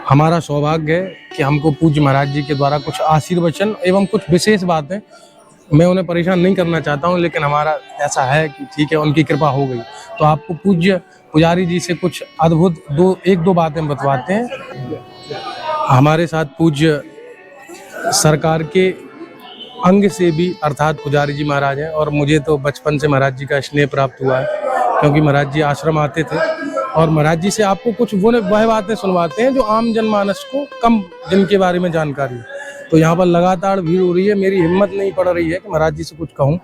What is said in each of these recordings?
हमारा सौभाग्य है कि हमको पूज्य महाराज जी के द्वारा कुछ आशीर्वचन एवं कुछ विशेष बातें, मैं उन्हें परेशान नहीं करना चाहता हूं, लेकिन हमारा ऐसा है कि ठीक है, उनकी कृपा हो गई तो आपको पूज्य पुजारी जी से कुछ अद्भुत एक दो बातें बतवाते हैं। हमारे साथ पूज्य सरकार के अंग से भी अर्थात पुजारी जी महाराज हैं, और मुझे तो बचपन से महाराज जी का स्नेह प्राप्त हुआ है, क्योंकि महाराज जी आश्रम आते थे और महाराज जी से आपको कुछ वह बातें सुनवाते हैं जो आम जनमानस को कम, जिनके बारे में जानकारी है। तो यहाँ पर लगातार भीड़ हो रही है, मेरी हिम्मत नहीं पड़ रही है कि महाराज जी से कुछ कहूँ,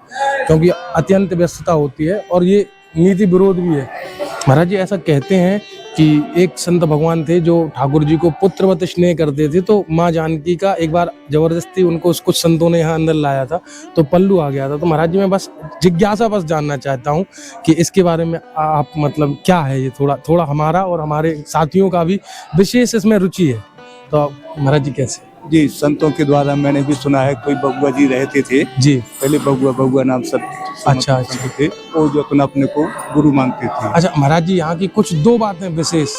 क्योंकि अत्यंत व्यस्तता होती है और ये नीति विरोध भी है। महाराज जी ऐसा कहते हैं कि एक संत भगवान थे जो ठाकुर जी को पुत्रवत स्नेह करते थे, तो माँ जानकी का एक बार जबरदस्ती उनको कुछ संतों ने यहाँ अंदर लाया था तो पल्लू आ गया था। तो महाराज जी मैं बस जिज्ञासा बस जानना चाहता हूँ कि इसके बारे में आप मतलब क्या है ये, थोड़ा हमारा और हमारे साथियों का भी विशेष इसमें रुचि है, तो महाराज जी कैसे? जी, संतों के द्वारा मैंने भी सुना है, कोई बबुआ जी रहते थे जी, पहले, बबुआ नाम सब अच्छा थे, वो जो अपने को गुरु मानते थे। अच्छा महाराज जी, यहाँ की कुछ दो बातें विशेष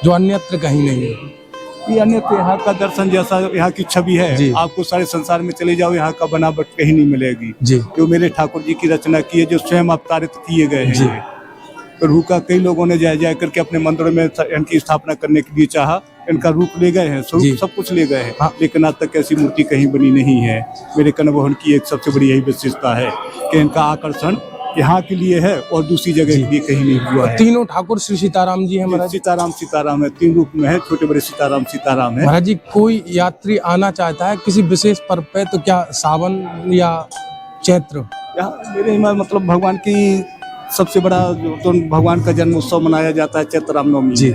जो अन्यत्र कहीं नहीं है। ये अन्य तो यहाँ का दर्शन जैसा यहाँ की छवि है, आपको सारे संसार में चले जाओ, यहाँ का बनावट कहीं नहीं मिलेगी। जो मेरे ठाकुर जी की रचना की है, जो स्वयं अवतारित किए गए हैं। प्रभु का कई लोगों ने जाए करके अपने मंदिरों में इनकी स्थापना करने के लिए चाहा, इनका रूप ले गए हैं, स्वरूप सब कुछ ले गए हैं, लेकिन आज तक ऐसी मूर्ति कहीं बनी नहीं है। मेरे कनमोहन की एक सबसे बड़ी यही विशेषता है कि इनका आकर्षण यहाँ के लिए है और दूसरी जगह के लिए कहीं नहीं हुआ है। तीनों ठाकुर श्री सीताराम जी हैं महाराज? सीताराम है, तीन रूप में है, छोटे बड़े सीताराम है। महाराज जी कोई यात्री आना चाहता है किसी विशेष पर्व पे, तो क्या सावन या चैत्र? मेरे मतलब भगवान की सबसे बड़ा तो भगवान का जन्म उत्सव मनाया जाता है चैत्र रामनवमी जी।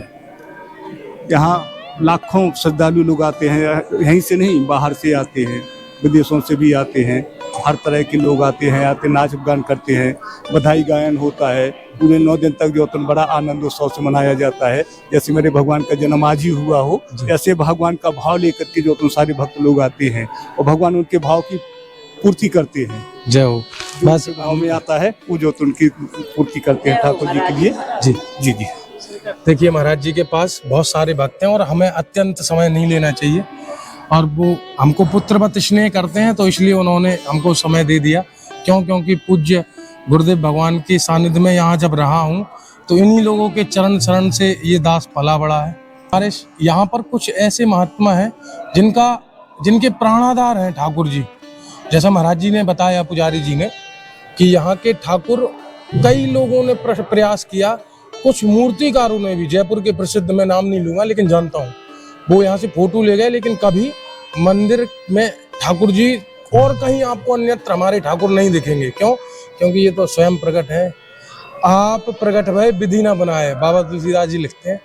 यहाँ लाखों श्रद्धालु लोग आते हैं, यहीं से नहीं बाहर से आते हैं, विदेशों से भी आते हैं, हर तरह के लोग आते हैं, नाच गान करते हैं, बधाई गायन होता है। पूरे 9 दिन तक जो तो बड़ा आनंद उत्सव से मनाया जाता है। जैसे मेरे भगवान का जन्म आज ही हुआ हो, ऐसे भगवान का भाव लेकर के जो तो सारे भक्त लोग आते हैं और भगवान उनके भाव की पूर्ति करते हैं। जय हो। बस भाव में आता है वो जो तो उनकी पूर्ति करते हैं ठाकुर जी के लिए। जी जी जी। देखिए महाराज जी के पास बहुत सारे भक्त हैं और हमें अत्यंत समय नहीं लेना चाहिए, और वो हमको पुत्रवत स्नेह करते हैं, तो इसलिए उन्होंने हमको समय दे दिया। क्योंकि पूज्य गुरुदेव भगवान के सानिध्य में यहाँ जब रहा हूँ तो इन्हीं लोगों के चरण शरण से ये दास पला बड़ा है। हमारे यहाँ पर कुछ ऐसे महात्मा हैं जिनके प्राणाधार हैं ठाकुर जी। जैसा महाराज जी ने बताया, पुजारी जी ने, कि यहाँ के ठाकुर कई लोगों ने प्रयास किया, कुछ मूर्तिकारों ने भी, जयपुर के प्रसिद्ध, मैं नाम नहीं लूंगा लेकिन जानता हूँ, वो यहाँ से फोटो ले गए, लेकिन कभी मंदिर में ठाकुर जी और कहीं आपको अन्यत्र हमारे ठाकुर नहीं दिखेंगे। क्यों? क्योंकि ये तो स्वयं प्रकट है। आप प्रकट भय विधि ना बनाए, बाबा तुलसीदास जी लिखते हैं।